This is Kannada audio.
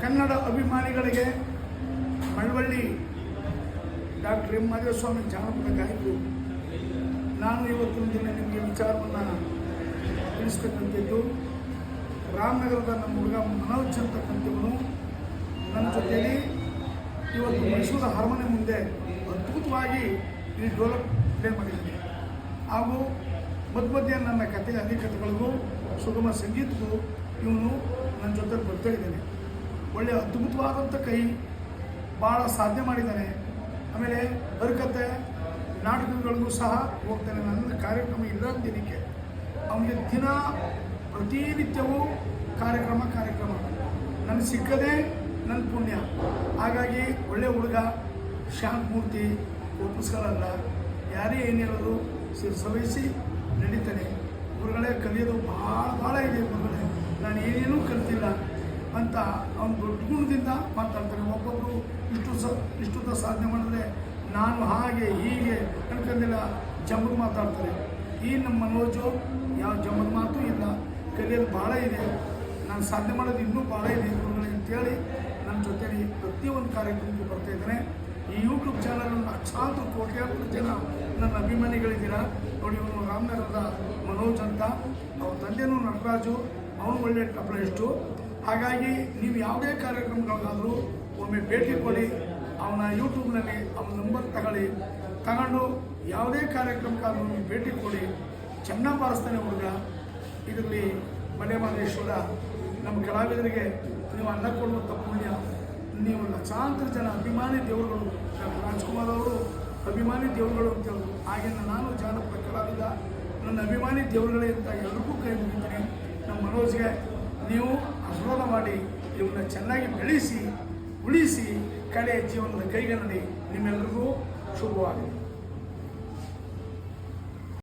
ಕನ್ನಡ ಅಭಿಮಾನಿಗಳಿಗೆ ಮಳವಳ್ಳಿ ಡಾಕ್ಟರ್ ಎಂ ಮಾದೇವಸ್ವಾಮಿ ಜಾನಪದ ಗಾಯಕರು. ನಾನು ಇವತ್ತಿನ ದಿನ ನಿಮಗೆ ವಿಚಾರವನ್ನು ತಿಳಿಸ್ತಕ್ಕಂಥದ್ದು, ರಾಮನಗರದ ನಮ್ಮ ಹುಡುಗ ಮನೋಜ್ ಅಂತಕ್ಕಂಥವನು ನನ್ನ ಜೊತೆಯಲ್ಲಿ ಇವತ್ತು ಮೈಸೂರು ಅರಮನೆ ಮುಂದೆ ಅದ್ಭುತವಾಗಿ ಈ ಡೋಲಕ್ ಪ್ಲೇ ಮಾಡಿದ್ದೀನಿ. ಹಾಗೂ ಮಧ್ಯ ನನ್ನ ಕಥೆ ಅನೇಕತೆಗಳಿಗೂ ಸುಗಮ ಸಂಗೀತಕ್ಕೂ ಇವನು ನನ್ನ ಜೊತೆ ಬರ್ತಾ ಇದ್ದಾನೆ. ಒಳ್ಳೆಯ ಅದ್ಭುತವಾದಂಥ ಕೈ, ಭಾಳ ಸಾಧನೆ ಮಾಡಿದ್ದಾನೆ. ಆಮೇಲೆ ಬರಕತೆ ನಾಟಕಗಳಿಗೂ ಸಹ ಹೋಗ್ತಾನೆ. ನನ್ನ ಕಾರ್ಯಕ್ರಮ ಇಲ್ಲ ದಿನಕ್ಕೆ ಅವನಿಗೆ ದಿನ ಪ್ರತಿನಿತ್ಯವೂ ಕಾರ್ಯಕ್ರಮ ನನಗೆ ಸಿಕ್ಕದೇ ನನ್ನ ಪುಣ್ಯ. ಹಾಗಾಗಿ ಒಳ್ಳೆಯ ಹುಡುಗ, ಶಾಂತಮೂರ್ತಿ, ಒಪ್ಪಿಸ್ಕೊಳ್ಳಲ್ಲ, ಯಾರೇ ಏನೇಳೋದು ಸವಹಿಸಿ ನಡೀತಾನೆ. ಗುರುಗಳೇ ಕಲಿಯೋದು ಭಾಳ ಇದೆ ಗುರುಗಳೇ, ನಾನು ಏನೇನೂ ಕಲಿತಿಲ್ಲ ಅಂತ ಅವನು ದೊಡ್ಡ ಗುಣದಿಂದ ಮಾತಾಡ್ತಾನೆ. ಒಬ್ಬೊಬ್ಬರು ಇಷ್ಟು ಸಾಧನೆ ಮಾಡಿದ್ರೆ ನಾನು ಹಾಗೆ ಹೀಗೆ ಅನ್ಕೊಂಡಿಲ್ಲ, ಜಂಬದ ಮಾತಾಡ್ತಾರೆ. ಈ ನಮ್ಮ ಮನೋಜು ಯಾವ ಜಂಬದ ಮಾತು ಇಲ್ಲ, ಕಲಿಯೋದು ಭಾಳ ಇದೆ, ನಾನು ಸಾಧನೆ ಮಾಡೋದು ಇನ್ನೂ ಭಾಳ ಇದೆ ಗುರುಗಳೇ ಅಂತೇಳಿ ನನ್ನ ಜೊತೆಲಿ ಪ್ರತಿಯೊಂದು ಕಾರ್ಯಕ್ರಮಕ್ಕೂ ಬರ್ತಾ ಇದ್ದಾನೆ. ಈ ಯೂಟ್ಯೂಬ್ ಚಾನಲನ್ನು ಲಕ್ಷಾಂತರ ಕೋಟ್ಯಾಂತರ ಜನ ನನ್ನ ಅಭಿಮಾನಿಗಳಿದ್ದೀರಾ ನೋಡಿ. ಇವನು ರಾಮನಗರದ ಮನೋಜ್ ಅಂತ, ಅವ್ರ ತಂದೆನೂ ನಟರಾಜು, ಅವನು ಒಳ್ಳೆಯ ಟಪ್ಲೈಸ್ಟು. ಹಾಗಾಗಿ ನೀವು ಯಾವುದೇ ಕಾರ್ಯಕ್ರಮಗಳಿಗಾದರೂ ಒಮ್ಮೆ ಭೇಟಿ ಕೊಡಿ, ಅವನ ಯೂಟ್ಯೂಬ್ನಲ್ಲಿ ಅವನ ನಂಬರ್ ತಗೊಂಡು ಯಾವುದೇ ಕಾರ್ಯಕ್ರಮಕ್ಕಾದರೂ ನೀವು ಭೇಟಿ ಕೊಡಿ. ಚೆನ್ನಾಗಿ ಬಾರಿಸ್ತಾನೆ ಹುಡುಗ. ಇದರಲ್ಲಿ ಮಲೆ ಮಹದೇಶ್ವರ ನಮ್ಮ ಕಲಾವಿದರಿಗೆ ನೀವು ಅನ್ನ ಕೊಡುವಂಥ ಪುಣ್ಯ. ನೀವು ಲಕ್ಷಾಂತರ ಜನ ಅಭಿಮಾನಿ ದೇವರುಗಳು, ರಾಜ್ಕುಮಾರ್ ಅವರು ಅಭಿಮಾನಿ ದೇವರುಗಳು ಅಂತ ಹೇಳಿದ್ರು. ಹಾಗೆಯೇ ನಾನು ಜಾನಪದ ಕಲಾವಿದ, ನನ್ನ ಅಭಿಮಾನಿ ದೇವರುಗಳೇ ಅಂತ ಎಲ್ಲರಿಗೂ ಕೈ ಮುಗಿತೀನಿ. ನಮ್ಮ ಮನೋಜ್ಗೆ ನೀವು ಆಶೀರ್ವಾದ ಮಾಡಿ ಇವನ್ನ ಚೆನ್ನಾಗಿ ಬೆಳೆಸಿ ಉಳಿಸಿ ಕಡೆ ಜೀವನದ ಕೈಗನ್ನಡಿ. ನಿಮ್ಮೆಲ್ಲರಿಗೂ ಶುಭವಾಗಲಿ.